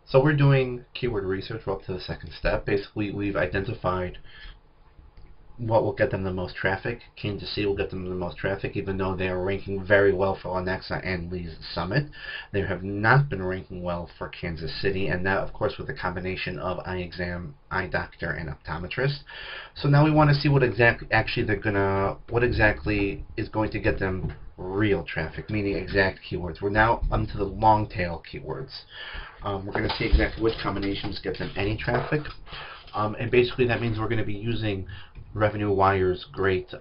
So we're doing keyword research. We're up to the second step. Basically, we've identified what will get them the most traffic. Kansas City will get them the most traffic, even though they are ranking very well for Lenexa and Lee's Summit. They have not been ranking well for Kansas City, and that, of course, with a combination of eye exam, eye doctor, and optometrist. So now we want to see what exactly is going to get them real traffic, meaning exact keywords. We're now onto the long tail keywords. We're going to see exactly which combinations get them any traffic. And basically that means we're going to be using Revenue Wire's great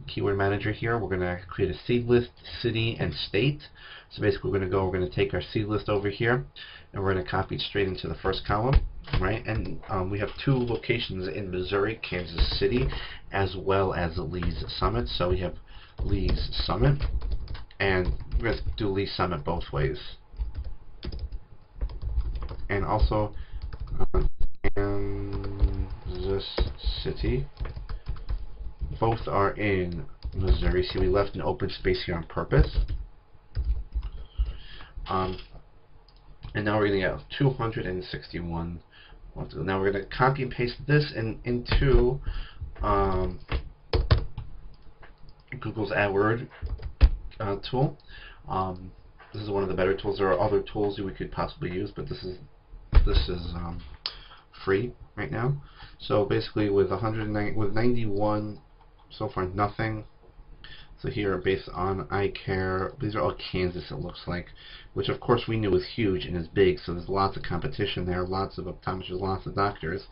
keyword manager here. We're going to create a seed list, city, and state. So basically we're going to take our seed list over here, and we're going to copy it straight into the first column, right? And we have two locations in Missouri, Kansas City, as well as Lee's Summit. So we have Lee's Summit, and we're going to do Lee's Summit both ways. And also Kansas City. Both are in Missouri. See, we left an open space here on purpose. And now we're going to get 261. Now we're going to copy and paste this into Google's AdWords tool. This is one of the better tools. There are other tools we could possibly use, but this is free right now. So basically, with 91 so far, nothing. So here, based on eye care, these are all Kansas, it looks like, which of course we knew was huge and is big. So there's lots of competition there, lots of optometrists, lots of doctors,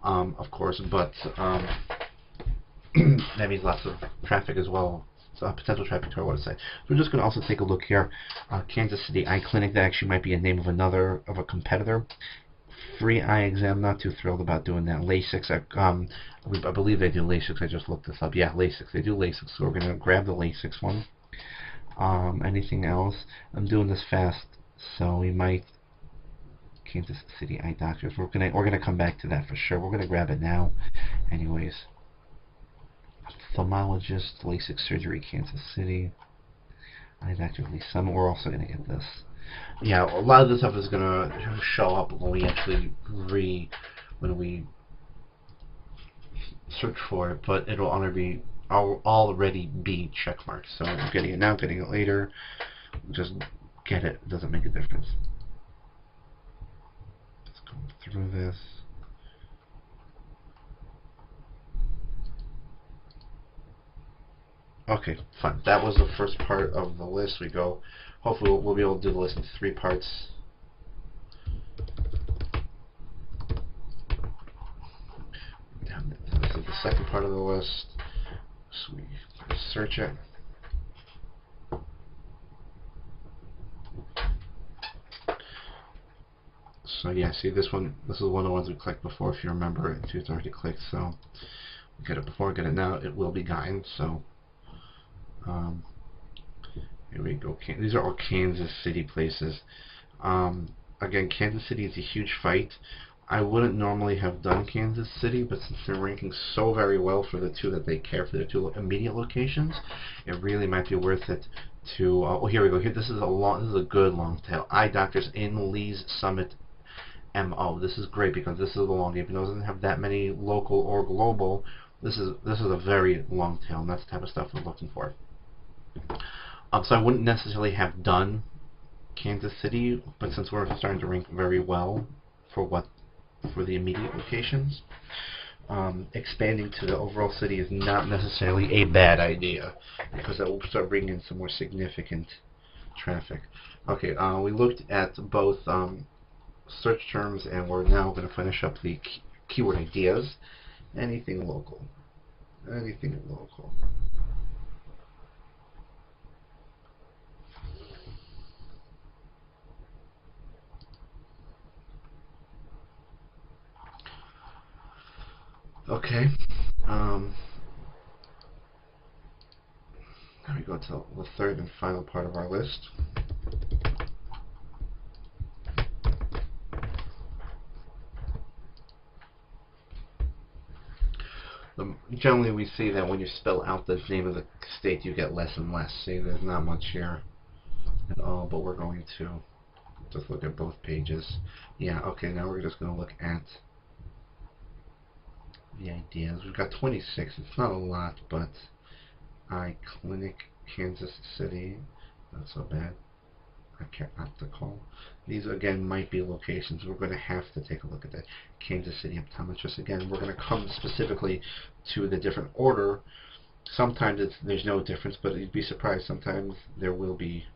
of course, but that means lots of traffic as well. Potential traffic to our website. So we're just going to also take a look here. Kansas City Eye Clinic, that actually might be a name of a competitor. Free eye exam, not too thrilled about doing that. LASIK, I believe they do LASIK. I just looked this up. Yeah, LASIK, they do LASIK. So we're going to grab the LASIK one. Anything else? I'm doing this fast, so we might. Kansas City Eye Doctors. We're gonna come back to that for sure. We're gonna grab it now, anyways. Ophthalmologist, LASIK surgery, Kansas City. Eye doctor, Lee Summit. We're also gonna get this. Yeah, a lot of this stuff is gonna show up when we actually search for it, but it'll already be checkmarked. So I'm getting it now, getting it later. Just get it. It doesn't make a difference. Let's go through this. Okay, fine. That was the first part of the list. Hopefully we'll be able to do the list in 3 parts. This is the second part of the list. So we search it. So yeah, see this one. This is one of the ones we clicked before, if you remember it. It's already clicked, so get it before, get it now. It will be gotten. So. Here we go. These are all Kansas City places. Again, Kansas City is a huge fight. I wouldn't normally have done Kansas City, but since they're ranking so very well for the two that they care for, their 2 immediate locations, it really might be worth it to. Oh, here we go. Here, this is a good long tail. Eye doctors in Lee's Summit MO. This is great because this is a long game. Even though it doesn't have that many local or global, this is a very long tail, and that's the type of stuff we're looking for. So I wouldn't necessarily have done Kansas City, but since we're starting to rank very well for the immediate locations, expanding to the overall city is not necessarily a bad idea, because that will start bringing in some more significant traffic. Okay, we looked at both search terms, and we're now going to finish up the keyword ideas. Anything local. Anything local. Okay. Now we go to the third and final part of our list. Generally, we see that when you spell out the name of the state, you get less and less. See, there's not much here at all, but we're going to Just look at both pages. Yeah, okay, now we're just going to look at the ideas. We've got 26. It's not a lot, but iClinic, Kansas City. Not so bad. Optical. These again might be locations. We're going to have to take a look at that. Kansas City Optometrist. Again, we're going to come specifically to the different order. Sometimes there's no difference, but you'd be surprised. Sometimes there will be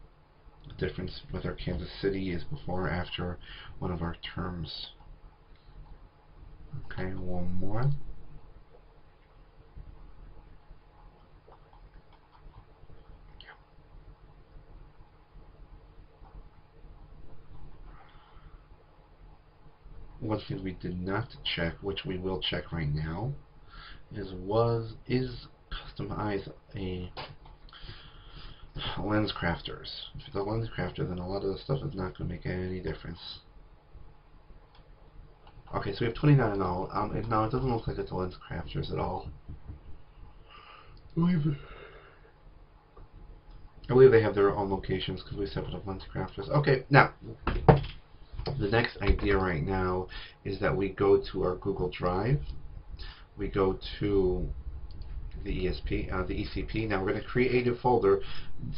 a difference whether Kansas City is before or after one of our terms. Okay, one more. One thing we did not check, which we will check right now, is Custom Eyes a lens crafters? If it's a lens crafter, then a lot of the stuff is not going to make any difference. Okay, so we have 29 in all. No, it doesn't look like it's a lens crafters at all. I believe they have their own locations because we set up lens crafters. Okay, now the next idea right now is that we go to our Google Drive. We go to the ECP. Now we're going to create a folder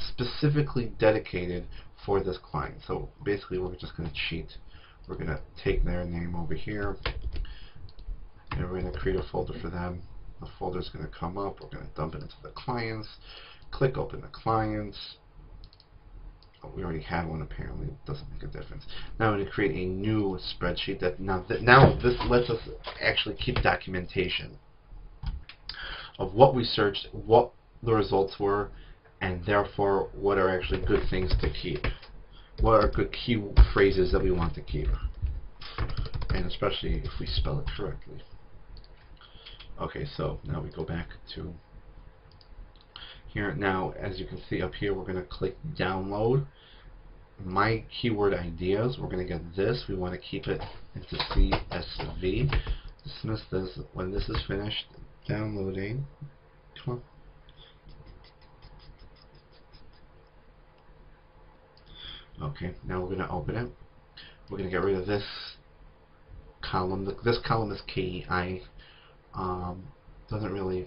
specifically dedicated for this client. So basically, we're just going to cheat. We're going to take their name over here, and we're going to create a folder for them. The folder is going to come up. We're going to dump it into the clients. Click open the clients. Oh, we already had one apparently. It doesn't make a difference. Now we're going to create a new spreadsheet. Now this lets us actually keep documentation of what we searched, what the results were, and therefore what are actually good things to keep. What are good key phrases that we want to keep, and especially if we spell it correctly. Okay, so now we go back to here. Now, as you can see up here, we're going to click download my keyword ideas. We're going to get this. We want to keep it into CSV. Dismiss this when this is finished downloading. Come on. Okay, now we're going to open it. We're going to get rid of this column. This column is key. Doesn't necessarily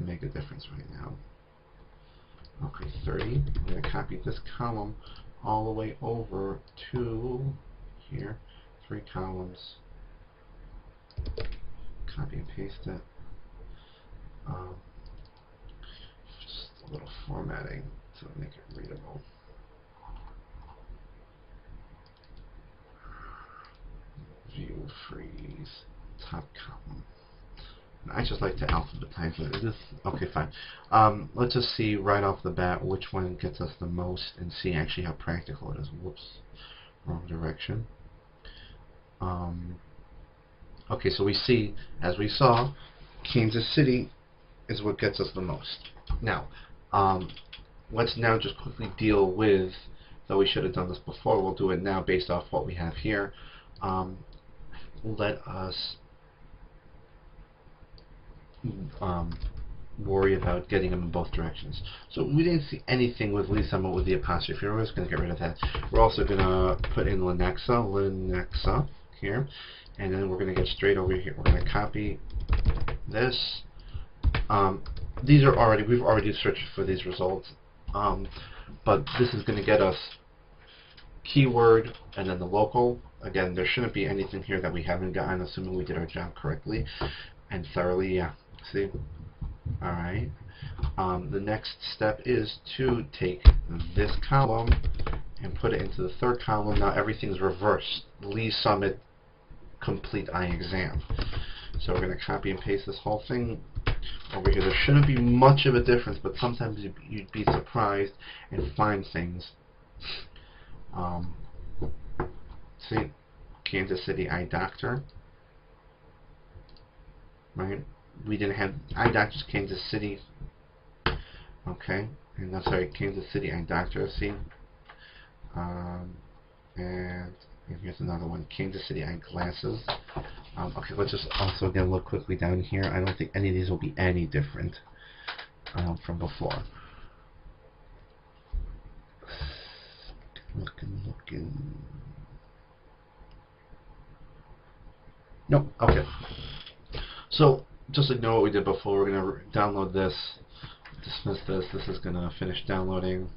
make a difference right now. Okay, 30. We're going to copy this column all the way over to here. 3 columns. Copy and paste it. Just a little formatting to make it readable. View, freeze, top column. I just like to alphabetize it. Okay, fine. Let's just see right off the bat which one gets us the most and see actually how practical it is. Whoops, wrong direction. Okay, so we see, as we saw, Kansas City is what gets us the most. Now, let's now just quickly deal with, though we should have done this before, we'll do it now based off what we have here. Let us worry about getting them in both directions. So we didn't see anything with Lisa with the apostrophe. We're just going to get rid of that. We're also going to put in Lenexa here, and then we're going to get straight over here. We're going to copy this. These are we've already searched for these results, but this is going to get us keyword and then the local. Again, there shouldn't be anything here that we haven't gotten, assuming we did our job correctly and thoroughly. Yeah, see? Alright. The next step is to take this column and put it into the third column. Now everything's reversed. Lee Summit Complete Eye Exam. So we're going to copy and paste this whole thing over here. There shouldn't be much of a difference, but sometimes you'd be surprised and find things. See, Kansas City Eye Doctor, right? We didn't have Eye Doctors Kansas City. Okay, and I'm sorry, Kansas City Eye Doctor. See, and here's another one, Kansas City Eye Glasses. Okay, let's just also again look quickly down here. I don't think any of these will be any different from before. Look Nope. Okay. So just ignore what we did before. We're going to download this, dismiss this. This is going to finish downloading.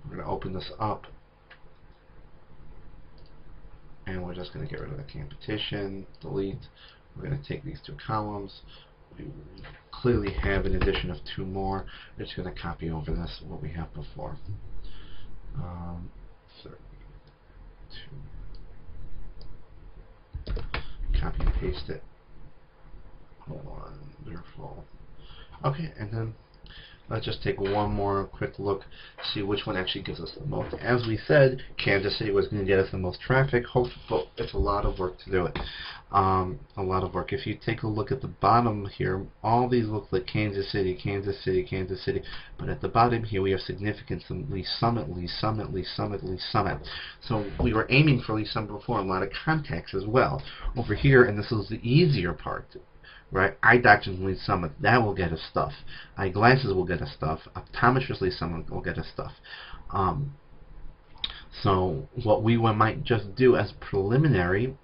We're going to open this up, and we're just going to get rid of the competition, delete. We're going to take these two columns. We clearly have an addition of 2 more. We're just going to copy over this, what we have before. 32. Copy and paste it. Wonderful. Okay, and then let's just take one more quick look, see which one actually gives us the most. As we said, Kansas City was going to get us the most traffic. Hopefully, it's a lot of work to do it. A lot of work. If you take a look at the bottom here, all these look like Kansas City, Kansas City, Kansas City. But at the bottom here, we have significance in Lee Summit, Lee Summit, Lee Summit, Lee Summit. So we were aiming for Lee Summit before, a lot of contacts as well. Over here, and this is the easier part, right? Eye doctors Lee Summit, that will get us stuff. Eyeglasses will get us stuff. Optometrist Lee Summit will get us stuff. So what we might just do as preliminary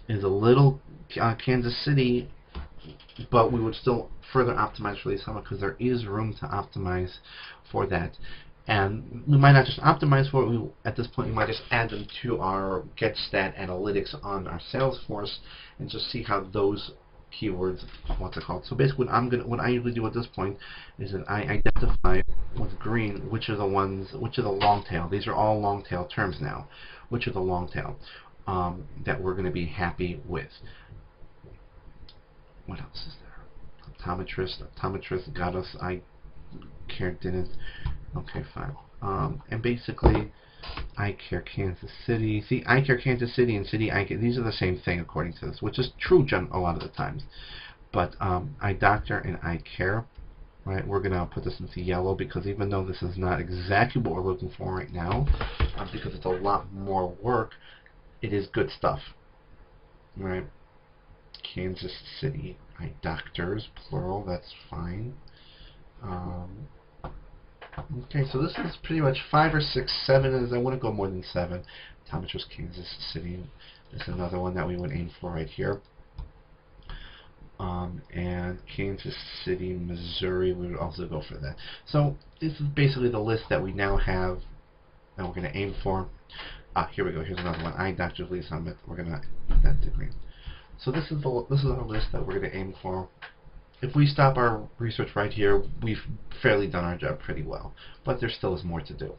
is a little Kansas City, but we would still further optimize for Lee Summit because there is room to optimize for that. And we might not just optimize for it. At this point, we might just add them to our GetStat analytics on our Salesforce and just see how those keywords, what's it called. So basically what I usually do at this point is that I identify with green which are the long tail. These are all long tail terms now. Which are the long tail that we're going to be happy with. What else is there? Optometrist got us. Eye care didn't. Okay, fine. And basically, Eye Care Kansas City. See, Eye Care Kansas City and City Eye Care, these are the same thing according to this, which is true a lot of the times. But Eye Doctor and Eye Care, right? We're gonna put this into yellow because even though this is not exactly what we're looking for right now, because it's a lot more work, it is good stuff, right? Kansas City Eye Doctors, plural. That's fine. Okay, so this is pretty much 5 or 6, 7. I wouldn't go more than 7. Optometrist Kansas City is another one that we would aim for right here. And Kansas City, Missouri, we would also go for that. So this is basically the list that we now have that we're going to aim for. Here we go. Here's another one. Eye Doctor Lee Summit. We're going to put that to green. So this is our list that we're going to aim for. If we stop our research right here, we've fairly done our job pretty well, but there still is more to do.